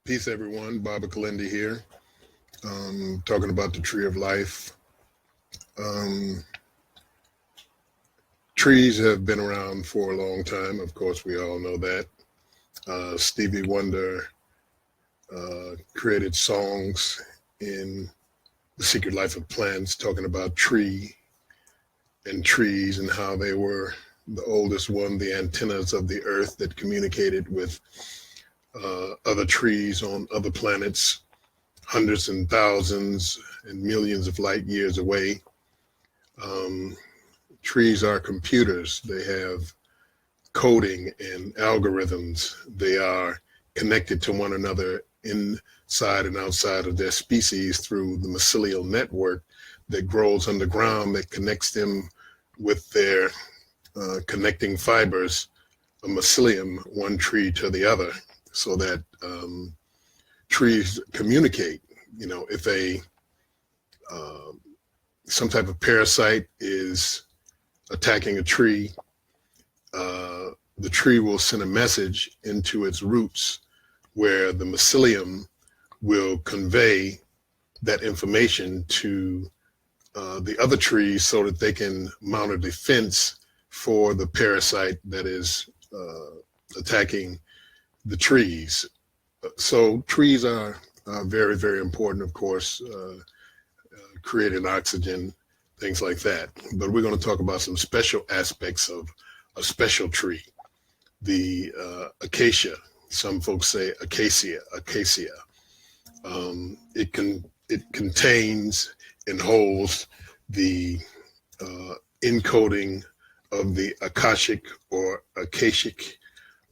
Peace, everyone. Baba Kilindi here, talking about the tree of life. Um, Trees have been around for a long time. Of course, we all know that. Stevie Wonder created songs in The Secret Life of Plants talking about trees and how they were the oldest one, the antennas of the earth that communicated with other trees on other planets hundreds and thousands and millions of light years away. Um, Trees are computers. They have coding and algorithms. They are connected to one another inside and outside of their species through the mycelial network that grows underground that connects them with their connecting fibers, a mycelium, one tree to the other, so that trees communicate. If uh, some type of parasite is attacking a tree, the tree will send a message into its roots where the mycelium will convey that information to the other trees so that they can mount a defense for the parasite that is attacking the trees. So trees are very, very important, of course, creating oxygen, things like that. But we're going to talk about some special aspects of a special tree, the acacia. Some folks say acacia. It contains and holds the encoding of the Akashic or Akashic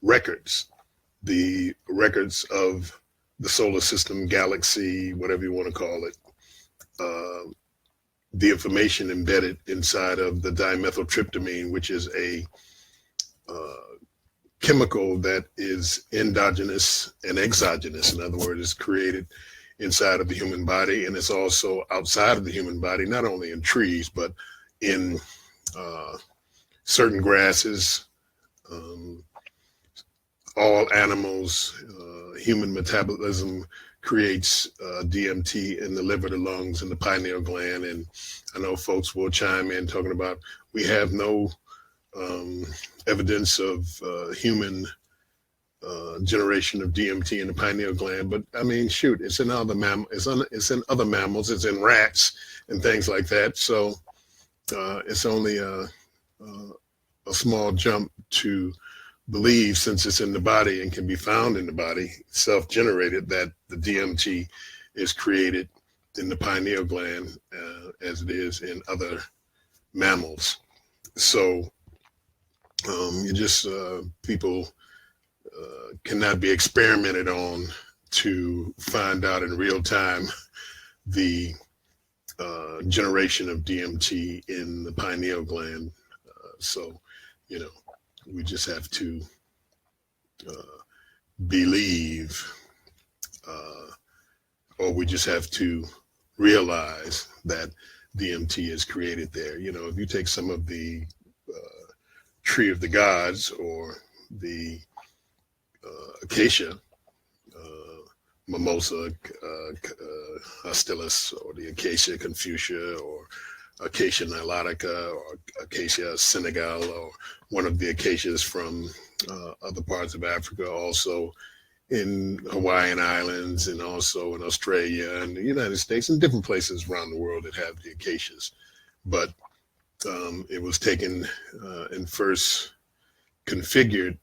records, the records of the solar system, galaxy, whatever you want to call it. The information embedded inside of the dimethyltryptamine, which is a chemical that is endogenous and exogenous. In other words, it's created inside of the human body, and it's also outside of the human body, not only in trees, but in certain grasses, um, all animals. Human metabolism creates DMT in the liver, the lungs, and the pineal gland. And I know folks will chime in talking about we have no evidence of human generation of DMT in the pineal gland, but I mean, shoot, it's in other it's in other mammals, it's in rats and things like that. So it's only a small jump to believe, since it's in the body and can be found in the body, self-generated, that the DMT is created in the pineal gland as it is in other mammals. So you just people cannot be experimented on to find out in real time the generation of DMT in the pineal gland. So, we just have to believe, or we just have to realize that DMT is created there. If you take some of the tree of the gods or the acacia, mimosa hostilis, or the acacia confucia, or acacia nilotica, or acacia senegal, or one of the acacias from other parts of Africa, also in Hawaiian Islands, and also in Australia and the United States, and different places around the world that have the acacias. But it was taken and first configured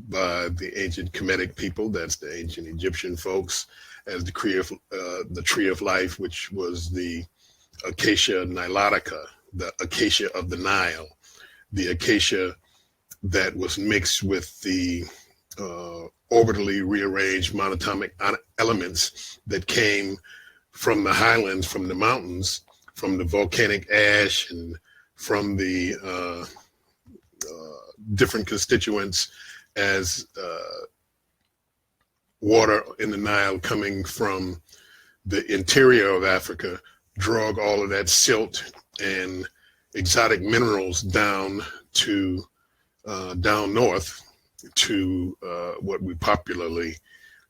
by the ancient Kemetic people, that's the ancient Egyptian folks, as the tree of life, which was the acacia nilotica, the acacia of the Nile, the acacia that was mixed with the orbitally rearranged monatomic elements that came from the highlands, from the mountains, from the volcanic ash, and from the different constituents as water in the Nile coming from the interior of Africa drug all of that silt and exotic minerals down to down north to what we popularly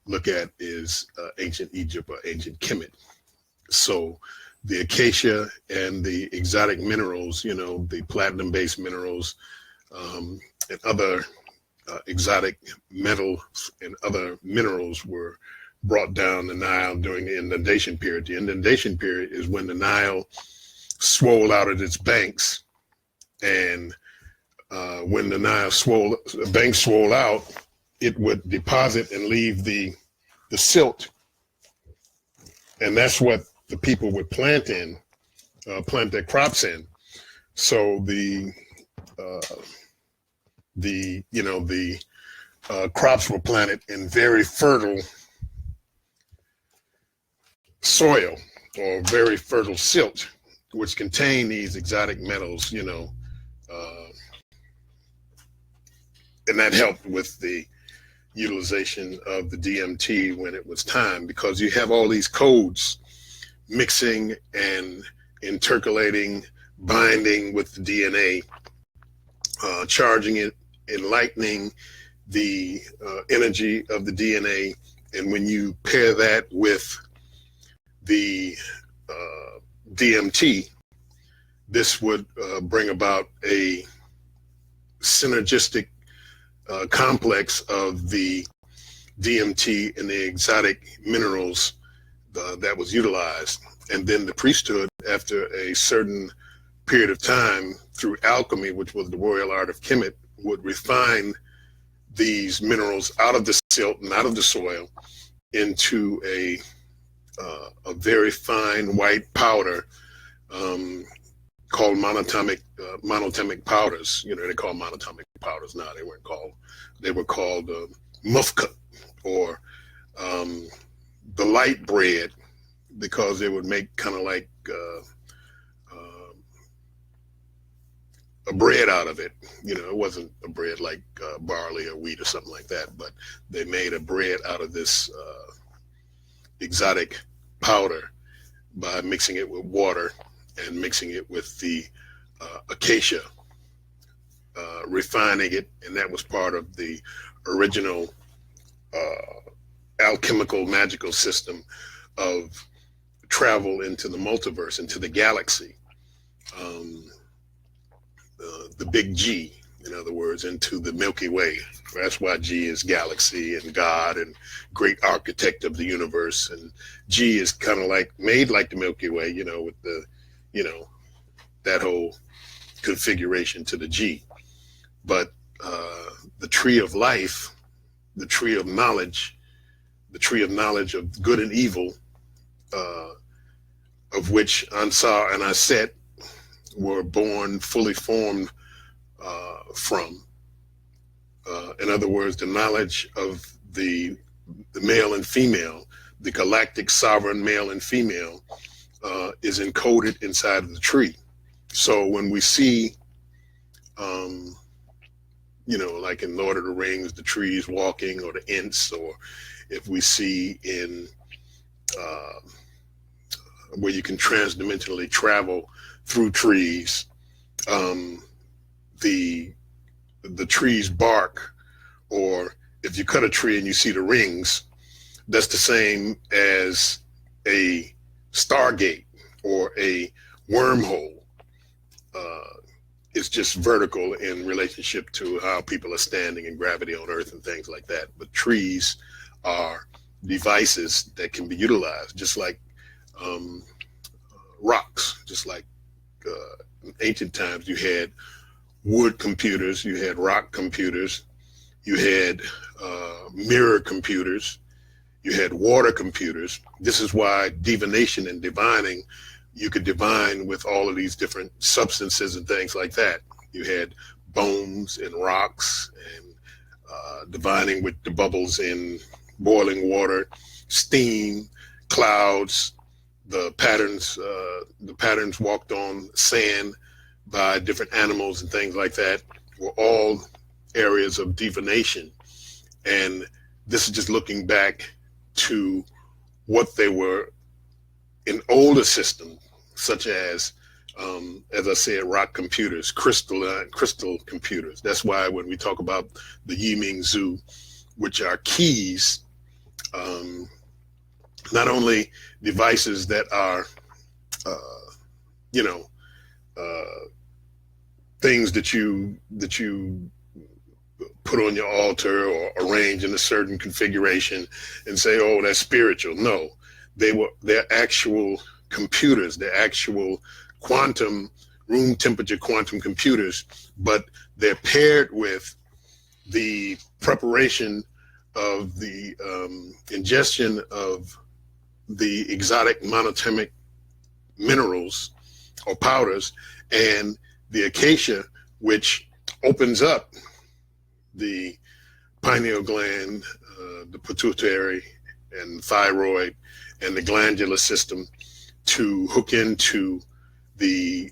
look at is ancient Egypt or ancient Kemet. So the acacia and the exotic minerals, the platinum-based minerals, and other exotic metals and other minerals were brought down the Nile during the inundation period. The inundation period is when the Nile swole out of its banks, and when the banks swole out, it would deposit and leave the silt, and that's what the people would plant their crops in. So the crops were planted in very fertile soil or very fertile silt, which contain these exotic metals, and that helped with the utilization of the DMT when it was time, because you have all these codes mixing and intercalating, binding with the DNA, charging it, enlightening the energy of the DNA. And when you pair that with the DMT, this would bring about a synergistic complex of the DMT and the exotic minerals that was utilized. And then the priesthood, after a certain period of time, through alchemy, which was the royal art of Kemet, would refine these minerals out of the silt and out of the soil into a very fine white powder called monatomic powders. They call monatomic powders now. They were called mufka, or the light bread, because they would make kind of like a bread out of it. It wasn't a bread like barley or wheat or something like that, but they made a bread out of this exotic powder by mixing it with water and mixing it with the acacia, refining it, and that was part of the original alchemical magical system of travel into the multiverse, into the galaxy, the big G, in other words, into the Milky Way. That's why G is galaxy and God and great architect of the universe. And G is kind of like made like the Milky Way, with the, that whole configuration to the G. But the tree of life, the tree of knowledge of good and evil, of which Ansar and Aset were born fully formed from. In other words, the knowledge of the male and female, the galactic sovereign male and female, is encoded inside of the tree. So when we see, like in Lord of the Rings, the trees walking, or the Ents, or if we see in where you can transdimensionally travel through trees, the tree's bark, or if you cut a tree and you see the rings, that's the same as a stargate or a wormhole. It's just vertical in relationship to how people are standing in gravity on Earth and things like that. But trees are devices that can be utilized, just like rocks. Just like in ancient times, you had wood computers, you had rock computers, you had mirror computers, you had water computers. This is why divination and divining, you could divine with all of these different substances and things like that. You had bones and rocks, and divining with the bubbles in boiling water, steam, clouds, the patterns walked on sand by different animals and things like that were all areas of divination. And this is just looking back to what they were in older systems, such as I said, rock computers, crystal computers. That's why when we talk about the Yiming Zoo, which are keys Um, Not only devices that are, you know, uh, things that you put on your altar or arrange in a certain configuration and say, oh, that's spiritual. No, they're actual computers, they're actual quantum, room temperature quantum computers, but they're paired with the preparation of the ingestion of the exotic monatomic minerals or powders and the acacia, which opens up the pineal gland, the pituitary and thyroid and the glandular system to hook into the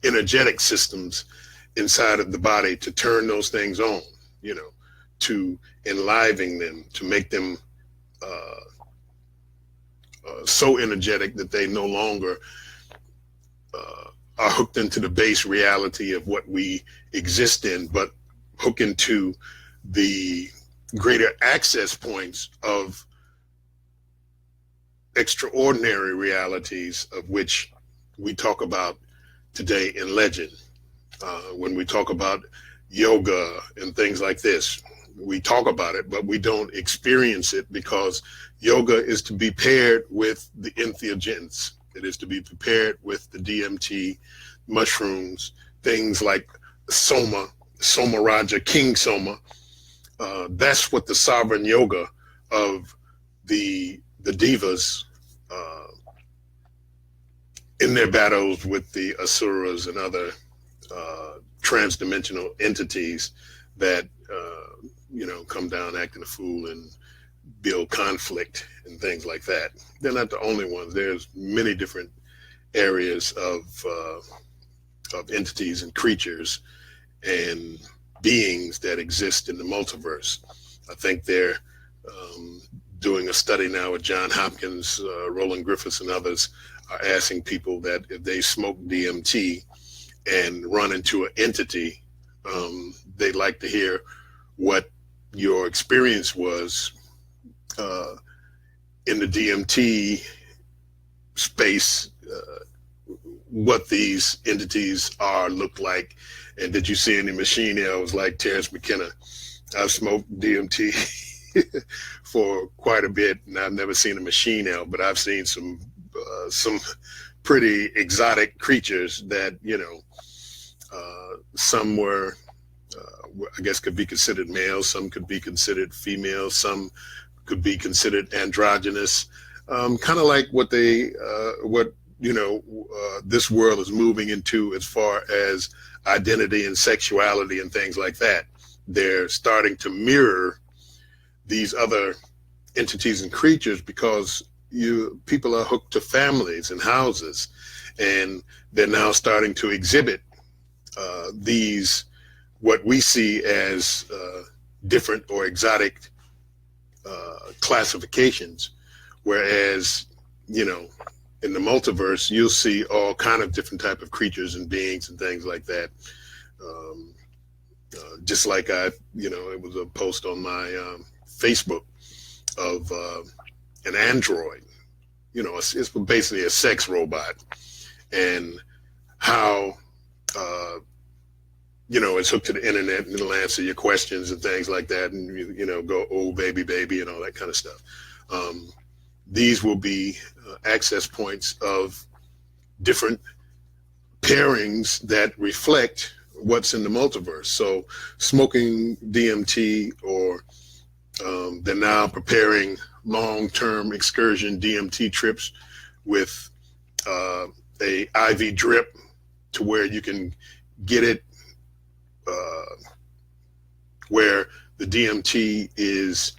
energetic systems inside of the body to turn those things on, to enliven them, to make them so energetic that they no longer are hooked into the base reality of what we exist in, but hook into the greater access points of extraordinary realities of which we talk about today in legend. When we talk about yoga and things like this, we talk about it, but we don't experience it because yoga is to be paired with the entheogens. It is to be prepared with the DMT, mushrooms, things like soma, soma raja, king soma. That's what the sovereign yoga of the divas in their battles with the asuras and other transdimensional entities that come down acting a fool and build conflict and things like that. They're not the only ones. There's many different areas of entities and creatures and beings that exist in the multiverse. I think they're doing a study now with John Hopkins, Roland Griffiths and others are asking people that if they smoke DMT and run into an entity, they'd like to hear what your experience was in the DMT space, what these entities look like, and did you see any machine elves like Terrence McKenna? I've smoked DMT for quite a bit, and I've never seen a machine elf, but I've seen some pretty exotic creatures that some were, I guess, could be considered male, some could be considered female, some could be considered androgynous, kind of like what this world is moving into as far as identity and sexuality and things like that. They're starting to mirror these other entities and creatures because people are hooked to families and houses, and they're now starting to exhibit these what we see as different or exotic classifications, whereas in the multiverse you'll see all kind of different type of creatures and beings and things like that. Just like it was a post on my Facebook of an android. It's basically a sex robot, and how it's hooked to the internet and it'll answer your questions and things like that, and go, oh baby and all that kind of stuff. These will be access points of different pairings that reflect what's in the multiverse. So smoking DMT, or they're now preparing long-term excursion DMT trips with a IV drip to where you can get it where the DMT is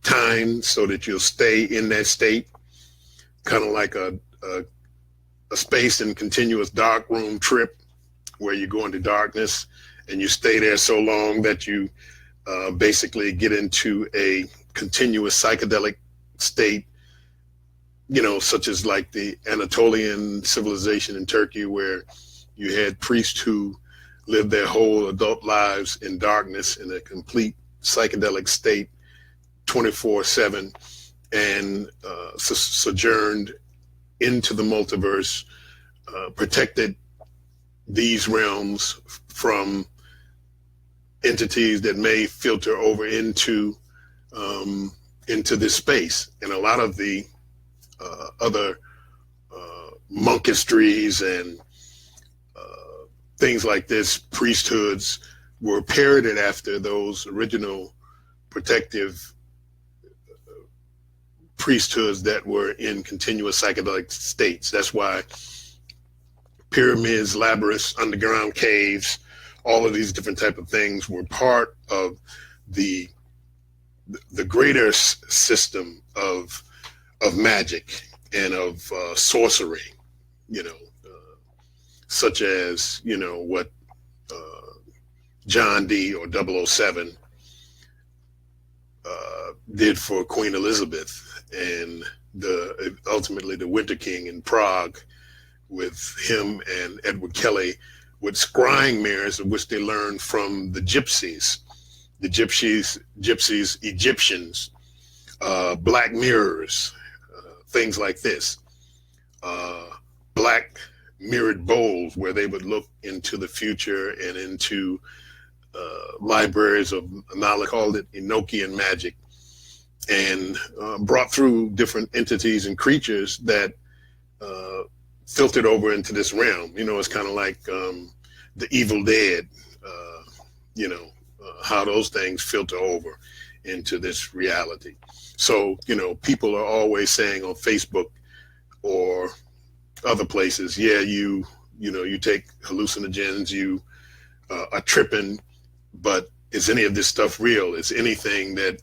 timed so that you'll stay in that state, kind of like a space and continuous dark room trip where you go into darkness and you stay there so long that you basically get into a continuous psychedelic state, such as like the Anatolian civilization in Turkey, where you had priests who lived their whole adult lives in darkness in a complete psychedelic state 24/7 and sojourned into the multiverse, protected these realms from entities that may filter over into this space. And a lot of the other monkistries and things like this, priesthoods, were parroted after those original protective priesthoods that were in continuous psychedelic states. That's why pyramids, labyrinths, underground caves, all of these different type of things were part of the greater system of magic and of sorcery, such as, what John D. or 007 did for Queen Elizabeth, and ultimately the Winter King in Prague with him and Edward Kelly with scrying mirrors, of which they learned from the gypsies, Egyptians, black mirrors, things like this, black mirrored bowls where they would look into the future and into libraries of knowledge, called it Enochian magic, and brought through different entities and creatures that filtered over into this realm. It's kind of like the Evil Dead, how those things filter over into this reality. So, people are always saying on Facebook or other places, yeah, you take hallucinogens, you are tripping, but is any of this stuff real? Is anything that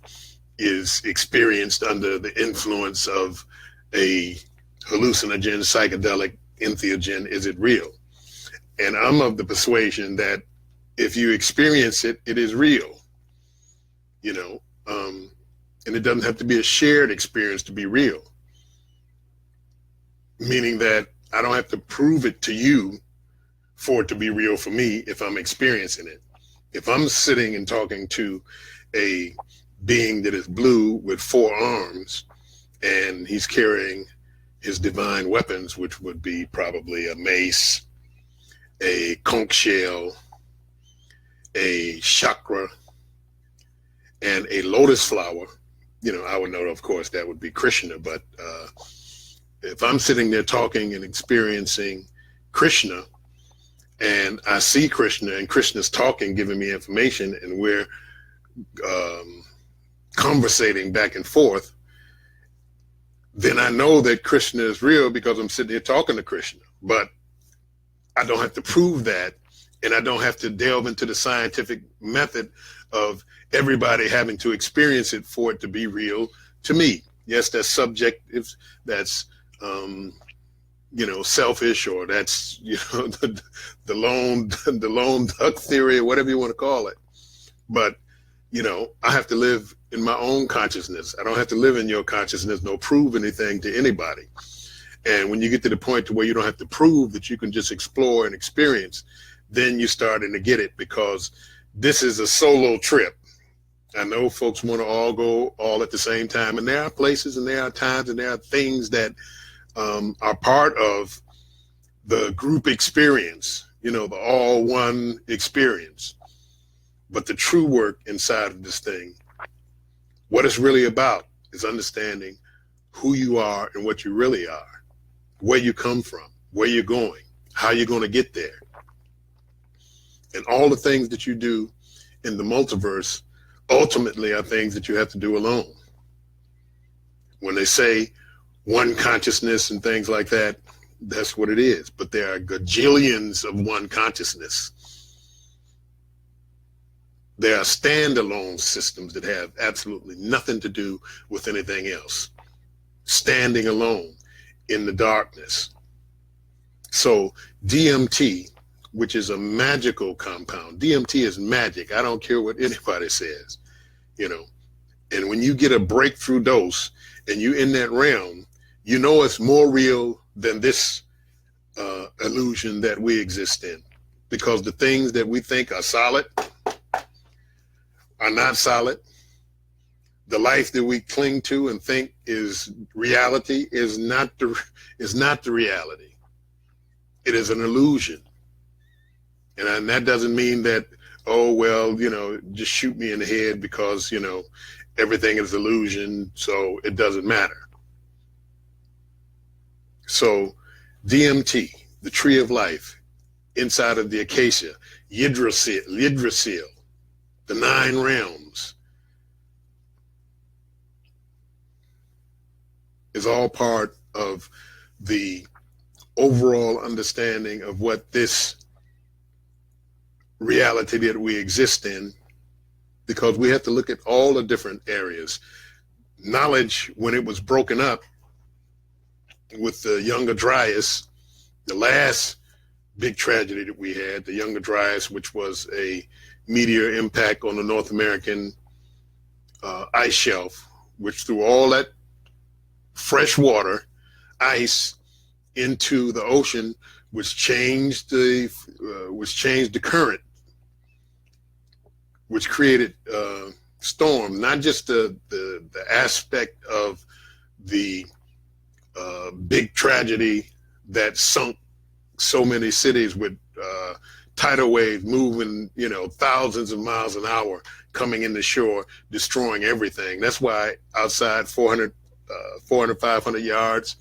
is experienced under the influence of a hallucinogen, psychedelic, entheogen, is it real? And I'm of the persuasion that if you experience it, it is real, and it doesn't have to be a shared experience to be real. Meaning that I don't have to prove it to you for it to be real for me if I'm experiencing it. If I'm sitting and talking to a being that is blue with 4 arms and he's carrying his divine weapons, which would be probably a mace, a conch shell, a chakra, and a lotus flower, I would know, of course, that would be Krishna. But if I'm sitting there talking and experiencing Krishna, and I see Krishna and Krishna's talking, giving me information, and we're conversating back and forth, then I know that Krishna is real because I'm sitting here talking to Krishna. But I don't have to prove that, and I don't have to delve into the scientific method of everybody having to experience it for it to be real to me. Yes, that's subjective, that's selfish, or that's the lone duck theory, or whatever you want to call it. But I have to live in my own consciousness. I don't have to live in your consciousness, nor prove anything to anybody. And when you get to the point to where you don't have to prove, that you can just explore and experience, then you're starting to get it, because this is a solo trip. I know folks want to all go all at the same time, and there are places and there are times and there are things that are part of the group experience, the all one experience. But the true work inside of this thing, what it's really about, is understanding who you are and what you really are, where you come from, where you're going, how you're going to get there. And all the things that you do in the multiverse ultimately are things that you have to do alone. When they say one consciousness and things like that, that's what it is. But there are gajillions of one consciousness. There are standalone systems that have absolutely nothing to do with anything else, standing alone in the darkness. So DMT, which is a magical compound, DMT is magic. I don't care what anybody says, and when you get a breakthrough dose and you're in that realm, it's more real than this illusion that we exist in, because the things that we think are solid are not solid. The life that we cling to and think is reality is not the reality. It is an illusion. And that doesn't mean that, oh, well, just shoot me in the head because, everything is illusion, so it doesn't matter. So DMT, the tree of life, inside of the acacia, Yggdrasil, the 9 realms, is all part of the overall understanding of what this reality that we exist in, because we have to look at all the different areas. Knowledge, when it was broken up with the Younger Dryas, the last big tragedy that we had, the Younger Dryas, which was a meteor impact on the North American ice shelf, which threw all that fresh water, ice, into the ocean, which changed the current, which created storm. Not just the aspect of the big tragedy that sunk so many cities with tidal waves moving, thousands of miles an hour coming in the shore, destroying everything. That's why outside 400, 500 yards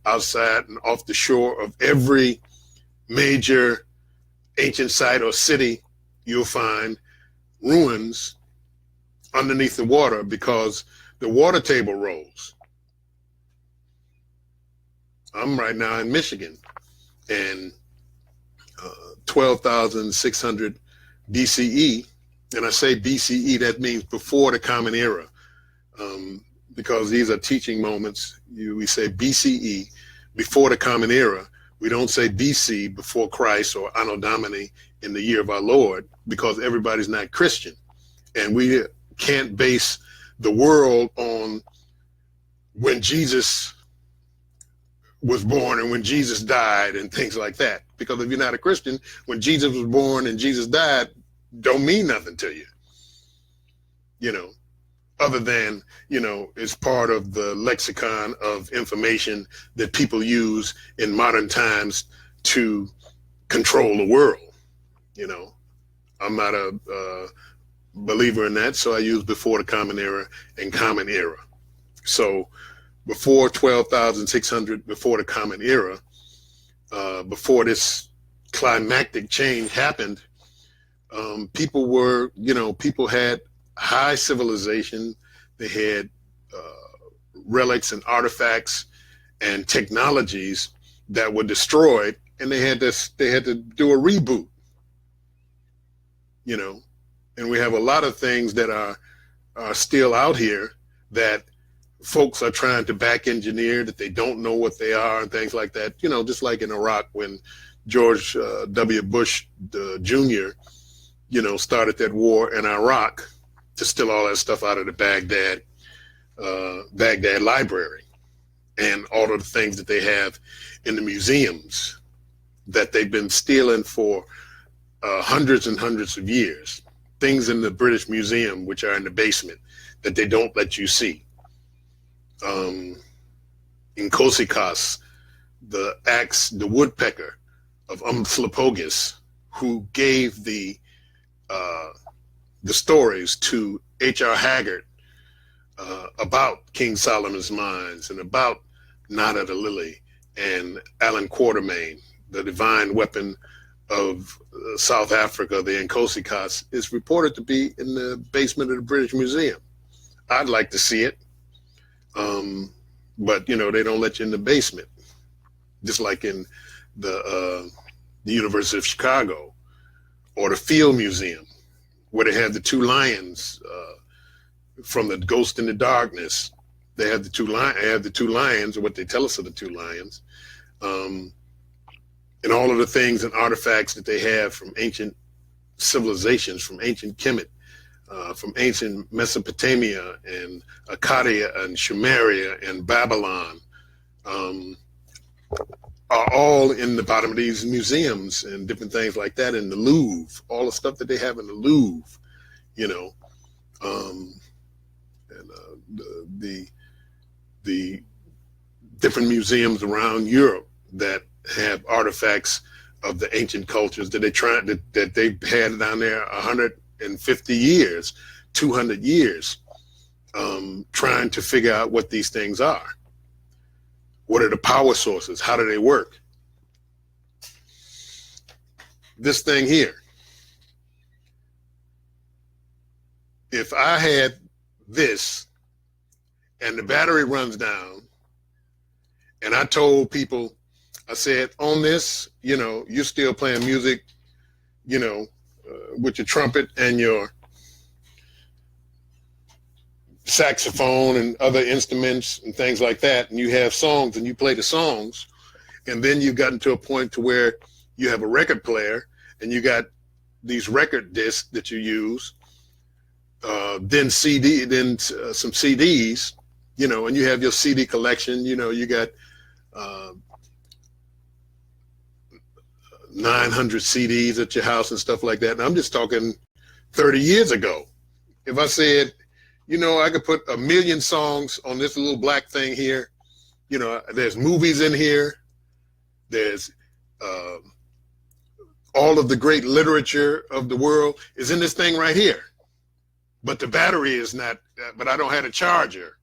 outside and off the shore of every major ancient site or city, you'll find ruins underneath the water because the water table rose. I'm right now in Michigan, and 12,600 BCE, and I say BCE, that means before the Common Era, because these are teaching moments. We say BCE, before the Common Era. We don't say BC, before Christ, or Anno Domini, in the year of our Lord, because everybody's not Christian. And we can't base the world on when Jesus was born and when Jesus died and things like that. Because if you're not a Christian, when Jesus was born and Jesus died, don't mean nothing to you. Other than, it's part of the lexicon of information that people use in modern times to control the world. I'm not a believer in that, so I use before the Common Era and Common Era. So before 12,600, before the Common Era, before this climactic change happened, people had high civilization. They had relics and artifacts and technologies that were destroyed, and they had to do a reboot. And we have a lot of things that are still out here that folks are trying to back engineer, that they don't know what they are and things like that. Just like in Iraq when George W. Bush Jr., started that war in Iraq to steal all that stuff out of the Baghdad library and all of the things that they have in the museums that they've been stealing for hundreds and hundreds of years. Things in the British Museum, which are in the basement, that they don't let you see. In Kosikos, the woodpecker of Umthlopogus, who gave the stories to H.R. Haggard about King Solomon's Mines and about Nada the Lily and Alan Quatermain, the divine weapon of South Africa, the Nkosikos, is reported to be in the basement of the British Museum. I'd like to see it, but they don't let you in the basement. Just like in the University of Chicago or the Field Museum, where they have the 2 lions from the Ghost in the Darkness. They have the 2 lions, or what they tell us are the 2 lions. And all of the things and artifacts that they have from ancient civilizations, from ancient Kemet, from ancient Mesopotamia and Akkadian and Sumeria and Babylon, are all in the bottom of these museums and different things like that in the Louvre, all the stuff that they have in the Louvre, um, and the different museums around Europe that have artifacts of the ancient cultures that that they've had down there 150 years, 200 years, trying to figure out what these things are. What are the power sources? How do they work? This thing here, if I had this and the battery runs down, and I told people, I said, on this, you're still playing music, with your trumpet and your saxophone and other instruments and things like that, and you have songs and you play the songs, and then you've gotten to a point to where you have a record player and you got these record discs that you use, then some CDs, and you have your CD collection, you got 900 CDs at your house and stuff like that. And I'm just talking 30 years ago. If I said, I could put 1 million songs on this little black thing here, there's movies in here, there's all of the great literature of the world is in this thing right here. But the battery is not, but I don't have a charger.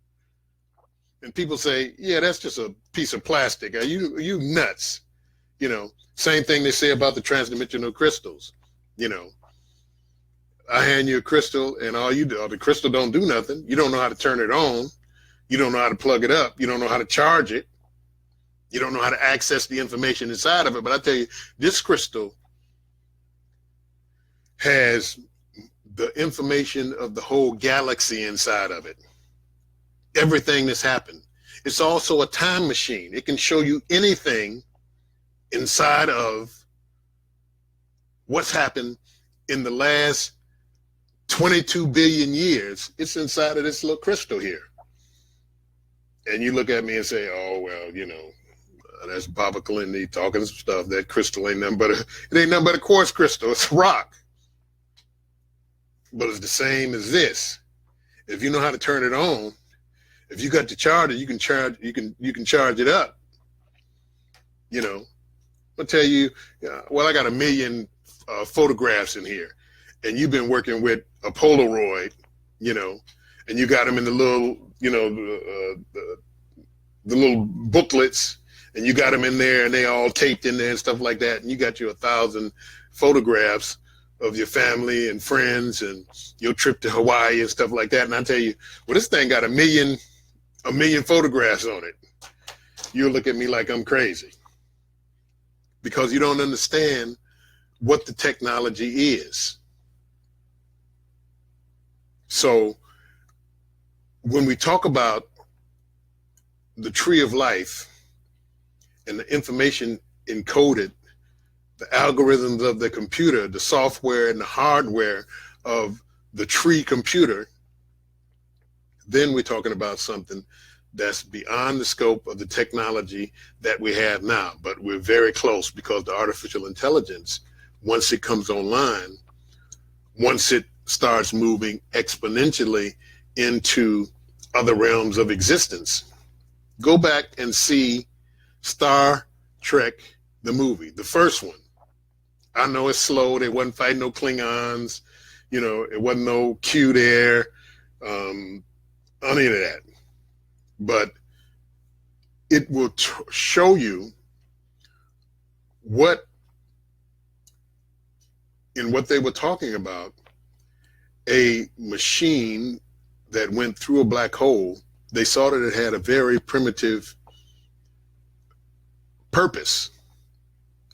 And people say, yeah, that's just a piece of plastic. Are you nuts? Same thing they say about the transdimensional crystals. I hand you a crystal and all the crystal don't do nothing. You don't know how to turn it on. You don't know how to plug it up. You don't know how to charge it. You don't know how to access the information inside of it. But I tell you, this crystal has the information of the whole galaxy inside of it. Everything that's happened. It's also a time machine. It can show you anything inside of what's happened in the last 22 billion years. It's inside of this little crystal here. And you look at me and say, oh, well, that's Baba Kilindi talking some stuff. That crystal ain't nothing but a quartz crystal. It's rock. But it's the same as this. If you know how to turn it on, if you got the charger, you can charge it up. I'll tell you, I got 1 million photographs in here, and you've been working with a Polaroid, and you got them in the little, the little booklets, and you got them in there, and they all taped in there and stuff like that, and you got you 1,000 photographs of your family and friends and your trip to Hawaii and stuff like that. And I tell you, well, this thing got 1 million photographs on it. You'll look at me like I'm crazy because you don't understand what the technology is. So when we talk about the tree of life and the information encoded, the algorithms of the computer, the software and the hardware of the tree computer, then we're talking about something that's beyond the scope of the technology that we have now. But we're very close because the artificial intelligence, once it comes online, once it starts moving exponentially into other realms of existence, go back and see Star Trek, the movie, the first one. I know it's slow. They wasn't fighting no Klingons. It wasn't no Q there, any of that. But it will show you what they were talking about, a machine that went through a black hole. They saw that it had a very primitive purpose.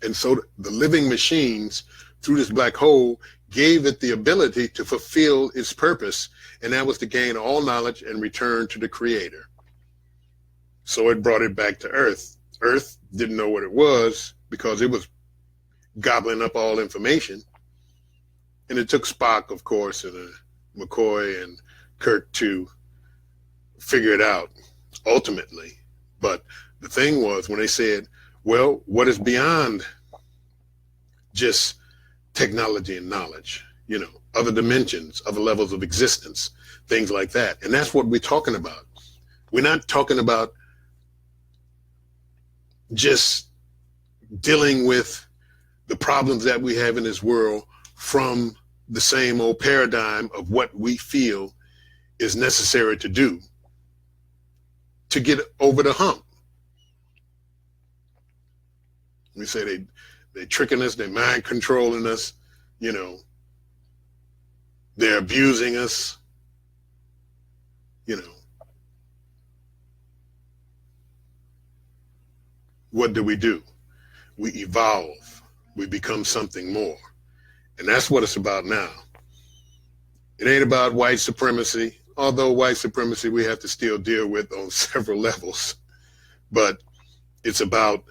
And so the living machines through this black hole gave it the ability to fulfill its purpose, and that was to gain all knowledge and return to the Creator. So it brought it back to Earth. Earth didn't know what it was because it was gobbling up all information. And it took Spock, of course, and McCoy and Kirk to figure it out ultimately. But the thing was, when they said, well, what is beyond just technology and knowledge? other dimensions, other levels of existence, things like that. And that's what we're talking about. We're not talking about just dealing with the problems that we have in this world from the same old paradigm of what we feel is necessary to do to get over the hump. We say they're tricking us, they're mind controlling us, you know, they're abusing us, you know. What do? We evolve, we become something more. And that's what it's about now. It ain't about white supremacy, although white supremacy we have to still deal with on several levels, but it's about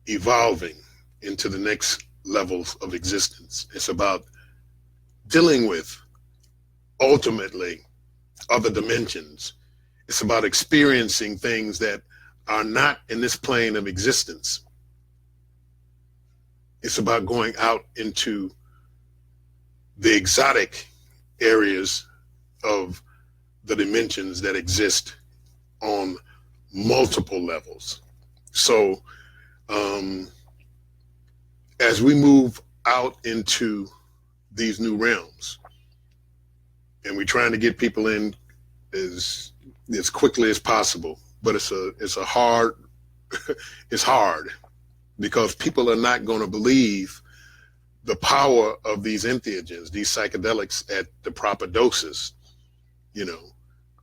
evolving into the next levels of existence. It's about dealing with ultimately other dimensions. It's about experiencing things that are not in this plane of existence. It's about going out into the exotic areas of the dimensions that exist on multiple levels. So as we move out into these new realms, and we're trying to get people in as quickly as possible, but it's hard because people are not going to believe the power of these entheogens, these psychedelics at the proper doses. You know,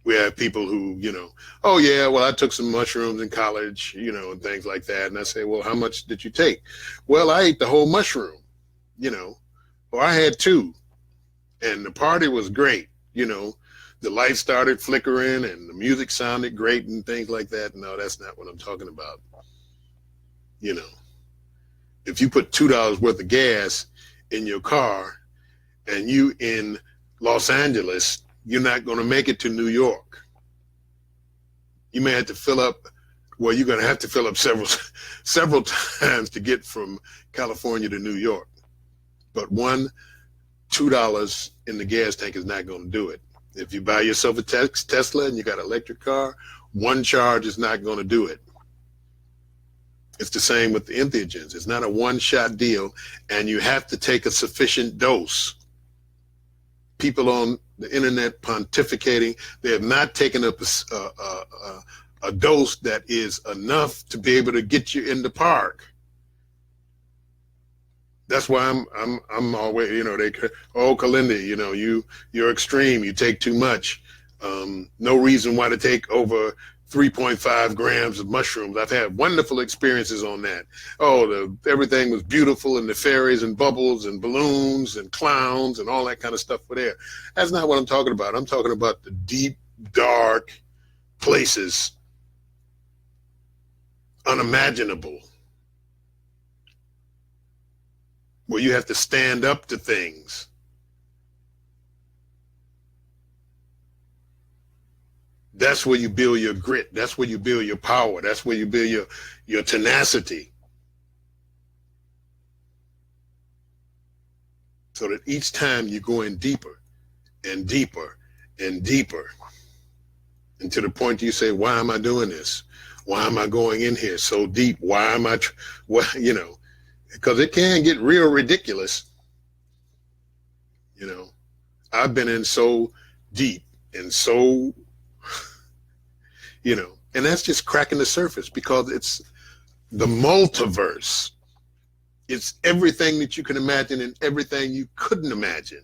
we have people who, you know, oh yeah, well, I took some mushrooms in college, you know, and things like that. And I say, well, how much did you take? Well, I ate the whole mushroom, you know, or I had two, and the party was great. You know, the lights started flickering and the music sounded great and things like that. No, that's not what I'm talking about. You know, if you put $2 worth of gas in your car and you in Los Angeles, you're not going to make it to New York. You may have to fill up, well, you're going to have to fill up several times to get from California to New York. But $2 in the gas tank is not going to do it. If you buy yourself a Tesla and you got an electric car, one charge is not going to do it. It's the same with the entheogens. It's not a one-shot deal, and you have to take a sufficient dose. People on the internet pontificating, they have not taken up a dose that is enough to be able to get you in the park. That's why I'm always, you know, Kilindi, you know, you're extreme, you take too much. No reason why to take over 3.5 grams of mushrooms. I've had wonderful experiences on that. Oh, everything was beautiful, and the fairies and bubbles and balloons and clowns and all that kind of stuff were there. That's not what I'm talking about. I'm talking about the deep, dark places, unimaginable, where you have to stand up to things. That's where you build your grit. That's where you build your power. That's where you build your tenacity. So that each time you go in deeper and deeper and deeper, and to the point you say, why am I doing this? Why am I going in here so deep? Why am I, you know, because it can get real ridiculous. You know, I've been in so deep and so, you know, and that's just cracking the surface, because it's the multiverse. It's everything that you can imagine and everything you couldn't imagine.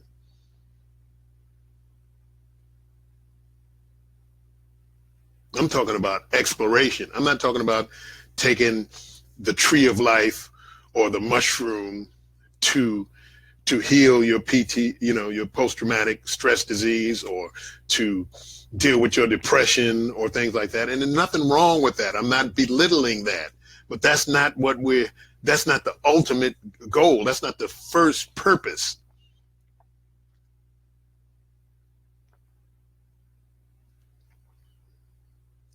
I'm talking about exploration. I'm not talking about taking the tree of life or the mushroom to heal your you know, your post-traumatic stress disease, or to deal with your depression or things like that. And there's nothing wrong with that. I'm not belittling that, but that's not that's not the ultimate goal. That's not the first purpose.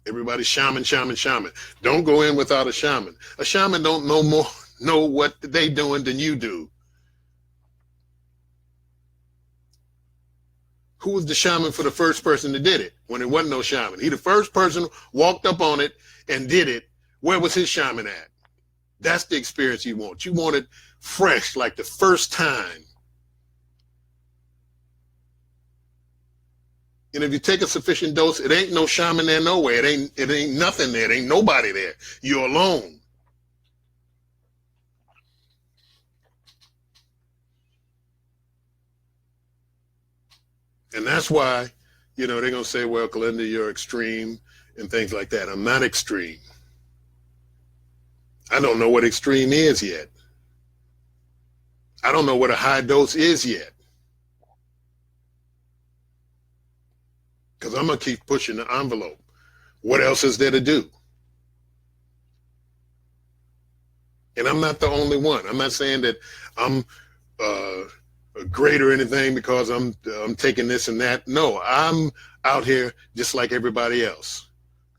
Everybody shaman, shaman, shaman. Don't go in without a shaman. A shaman don't know what they doing than you do. Who was the shaman for the first person that did it when it wasn't no shaman? He the first person walked up on it and did it. Where was his shaman at? That's the experience you want. You want it fresh, like the first time. And if you take a sufficient dose, it ain't no shaman there nowhere. It ain't nothing there. It ain't nobody there. You're alone. And that's why, they're going to say, well, Kilindi, you're extreme and things like that. I'm not extreme. I don't know what extreme is yet. I don't know what a high dose is yet. Because I'm going to keep pushing the envelope. What else is there to do? And I'm not the only one. I'm not saying that I'm great or anything because I'm taking this and that. No, I'm out here just like everybody else,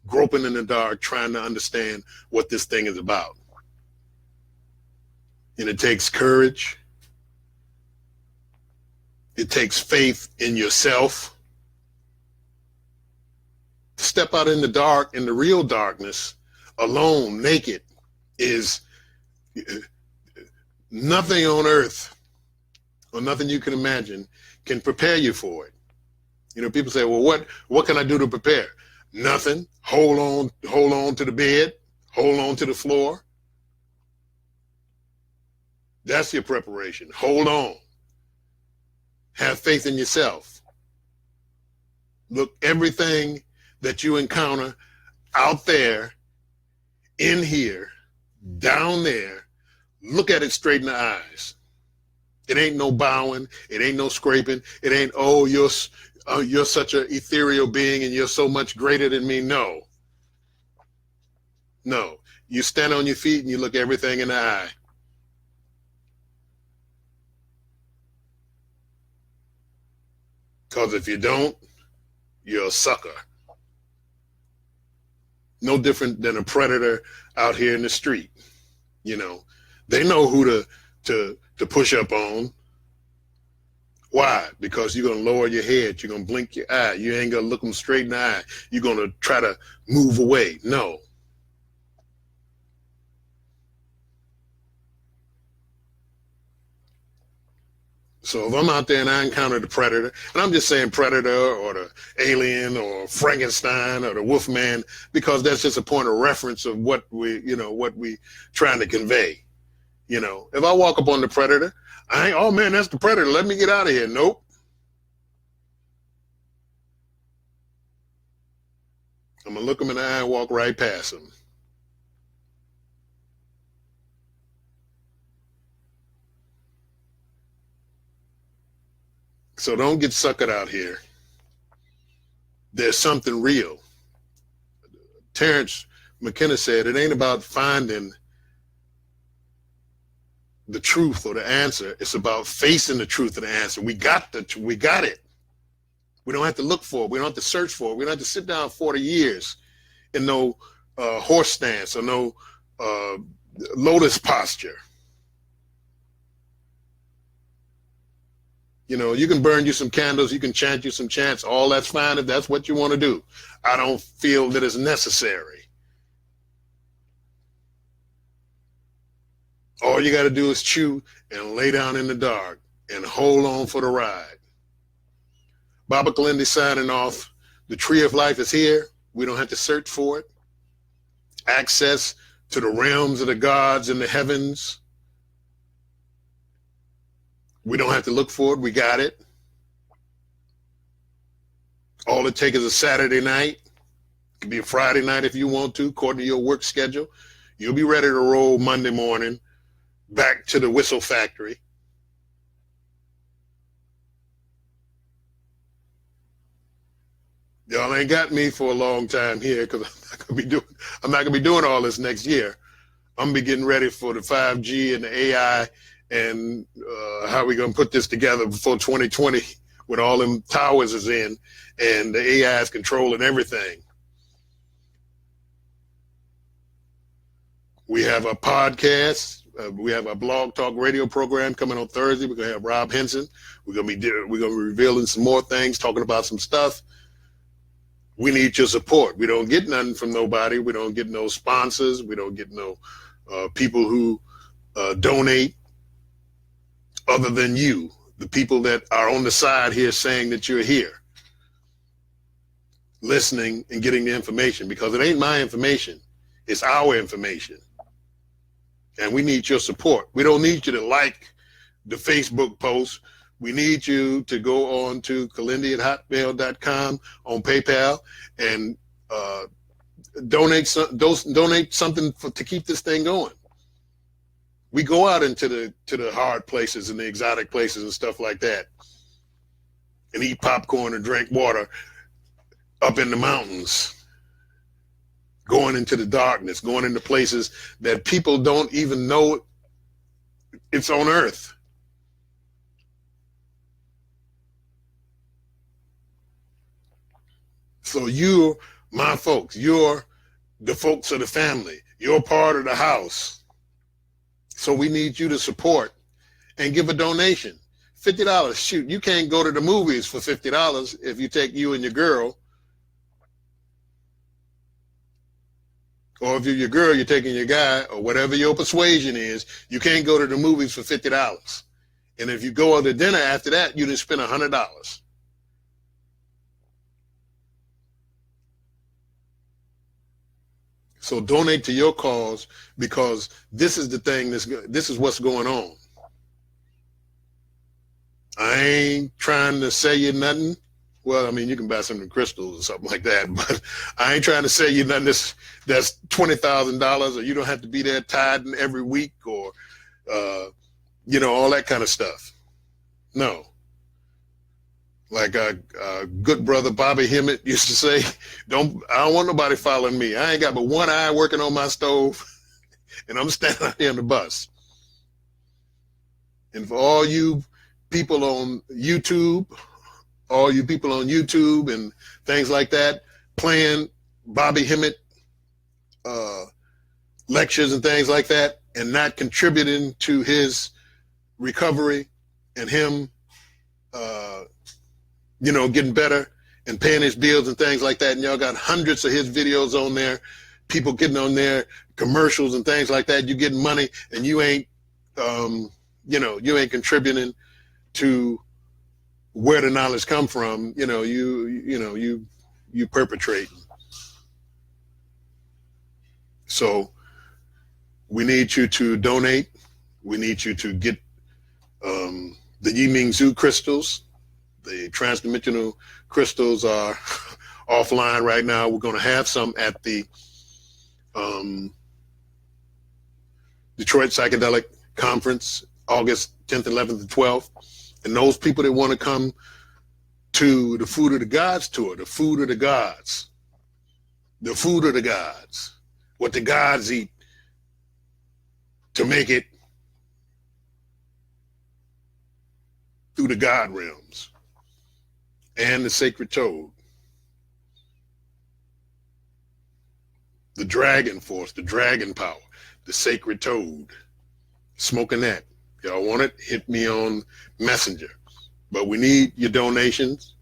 groping in the dark, trying to understand what this thing is about. And it takes courage. It takes faith in yourself. Step out in the dark, in the real darkness, alone, naked, is nothing on earth or nothing you can imagine can prepare you for it. People say, well, what can I do to prepare? Nothing. Hold on to the bed, hold on to the floor. That's your preparation. Hold on. Have faith in yourself. Look, everything that you encounter out there, in here, down there, look at it straight in the eyes. It ain't no bowing. It ain't no scraping. It ain't, oh, you're such an ethereal being and you're so much greater than me. No. You stand on your feet and you look everything in the eye. Because if you don't, you're a sucker. No different than a predator out here in the street. They know who to push up on. Why? Because you're going to lower your head. You're going to blink your eye. You ain't going to look them straight in the eye. You're going to try to move away. No. So if I'm out there and I encounter the predator, and I'm just saying predator or the alien or Frankenstein or the Wolfman, because that's just a point of reference of what we trying to convey. If I walk up on the predator, I ain't, oh man, that's the predator. Let me get out of here. Nope. I'm going to look him in the eye and walk right past him. So don't get suckered out here. There's something real. Terrence McKenna said, it ain't about finding the truth or the answer. It's about facing the truth and the answer. We got it. We don't have to look for it. We don't have to search for it. We don't have to sit down 40 years in no horse stance or no lotus posture. You can burn you some candles, you can chant you some chants, all that's fine if that's what you want to do. I don't feel that it's necessary. All you got to do is chew and lay down in the dark and hold on for the ride. Baba Kilindi signing off. The tree of life is here. We don't have to search for it. Access to the realms of the gods in the heavens. We don't have to look for it. We got it. All it takes is a Saturday night. It could be a Friday night if you want to, according to your work schedule. You'll be ready to roll Monday morning back to the whistle factory. Y'all ain't got me for a long time here because I'm not gonna be doing all this next year. I'm gonna be getting ready for the 5G and the AI and how we gonna put this together before 2020 when all them towers is in and the AI is controlling everything. We have a podcast. We have a blog talk radio program coming on Thursday. We're gonna have Rob Henson. We're gonna be revealing some more things, talking about some stuff. We need your support. We don't get nothing from nobody. We don't get no sponsors. We don't get no people who donate other than you, the people that are on the side here saying that you're here, listening and getting the information, because it ain't my information. It's our information. And we need your support. We don't need you to like the Facebook post. We need you to go on to kilindi@hotmail.com on PayPal and donate something to keep this thing going. We go out into the hard places and the exotic places and stuff like that and eat popcorn and drink water up in the mountains, going into the darkness, going into places that people don't even know it's on Earth. So you're my folks. You're the folks of the family. You're part of the house. So we need you to support and give a donation. $50. Shoot, you can't go to the movies for $50 if you take you and your girl. Or if you're your girl, you're taking your guy, or whatever your persuasion is, you can't go to the movies for $50. And if you go to dinner after that, you just spend $100. So donate to your cause, because this is the thing this is what's going on. I ain't trying to sell you nothing. Well, I mean, you can buy some crystals or something like that, but I ain't trying to sell you nothing that's $20,000, or you don't have to be there tithing every week, or all that kind of stuff. No. Like good brother Bobby Hemmett used to say, I don't want nobody following me. I ain't got but one eye working on my stove, and I'm standing out here on the bus. And for all you people on YouTube, and things like that, playing Bobby Hemmett lectures and things like that, and not contributing to his recovery and him getting better and paying his bills and things like that. And y'all got hundreds of his videos on there, people getting on there, commercials and things like that. You getting money, and you ain't, you ain't contributing to where the knowledge come from. You perpetrating. So we need you to donate. We need you to get the Yiming Zhu crystals. The transdimensional crystals are offline right now. We're going to have some at the Detroit Psychedelic Conference, August 10th, 11th, and 12th. And those people that want to come to the Food of the Gods tour, the Food of the Gods, what the gods eat to make it through the God realms, and the sacred toad, the dragon force, the dragon power, the sacred toad, smoking that. Y'all want it? Hit me on Messenger. But we need your donations,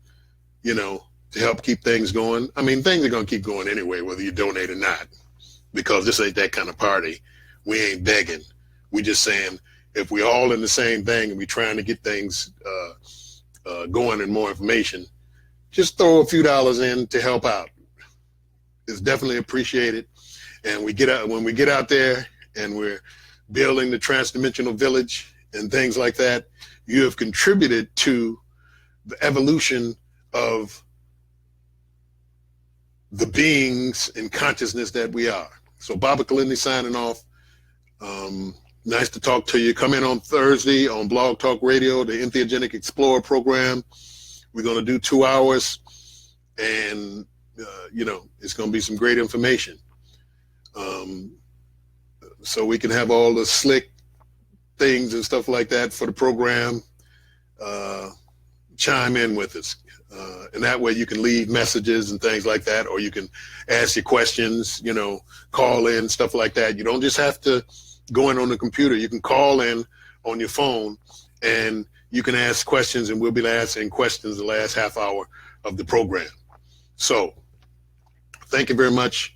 to help keep things going. I mean, things are going to keep going anyway, whether you donate or not, because this ain't that kind of party. We ain't begging. We just saying, if we all in the same thing and we trying to get things going and more information, just throw a few dollars in to help out. It's definitely appreciated. And when we get out there and we're building the transdimensional village and things like that, you have contributed to the evolution of the beings and consciousness that we are. So Baba Kilindi signing off. Nice to talk to you. Come in on Thursday on Blog Talk Radio, the Entheogenic Explorer program. We're going to do 2 hours, and, it's going to be some great information. So we can have all the slick things and stuff like that for the program. Chime in with us. And that way you can leave messages and things like that, or you can ask your questions, call in, stuff like that. You don't just have to going on the computer. You can call in on your phone and you can ask questions, and we'll be answering questions the last half hour of the program. So thank you very much.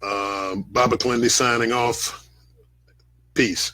Baba Kilindi signing off. Peace.